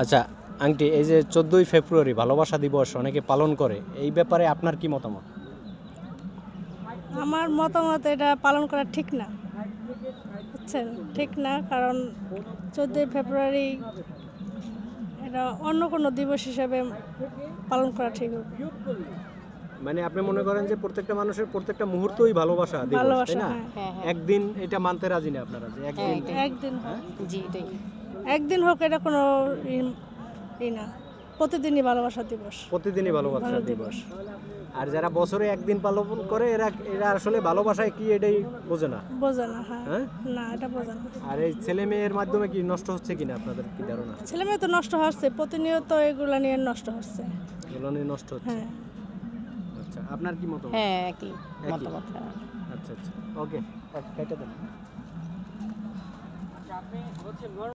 আচ্ছা আংটি, এই যে 14ই ফেব্রুয়ারি ভালোবাসা দিবস অনেকে পালন করে, এই ব্যাপারে আপনার কি মতামত? আমার মতামত এটা পালন করা ঠিক না, বুঝছেন? ঠিক না, কারণ 14ই ফেব্রুয়ারি এটা অন্য কোনো দিবস হিসাবে পালন করা ঠিক হবে। মানে আপনি মনে করেন যে প্রত্যেকটা মানুষের প্রত্যেকটা মুহূর্তই ভালোবাসা দিবস, তাই ভালোবাসা, না? হ্যাঁ। একদিন এটা মানতে রাজি না আপনারা যে একদিন? একদিন হোক, জি এটাই। একদিন হোক, এটা কোনো ই না, প্রতিদিনই ভালোবাসা দিবস। প্রতিদিনই ভালোবাসা দিবস। আর যারা বছরে একদিন পালন করে এরা এরা আসলে ভালোবাসায় কি এটাই বোঝে না। বোঝে না, হ্যাঁ। হ্যাঁ? না, এটা বোঝে না। আর এই ছেলে মেয়ের মাধ্যমে কি নষ্ট হচ্ছে কিনা আপনাদের কি ধারণা? ছেলে মেয়ে তো নষ্ট হচ্ছে, প্রতিনিয়ত এগুলা নিয়ে নষ্ট হচ্ছে। এগুলো নিয়ে নষ্ট হচ্ছে। হ্যাঁ। আচ্ছা, আপনার কি মতামত? হ্যাঁ একই একই। মতামত। আচ্ছা আচ্ছা, ওকে, কেটে দেন।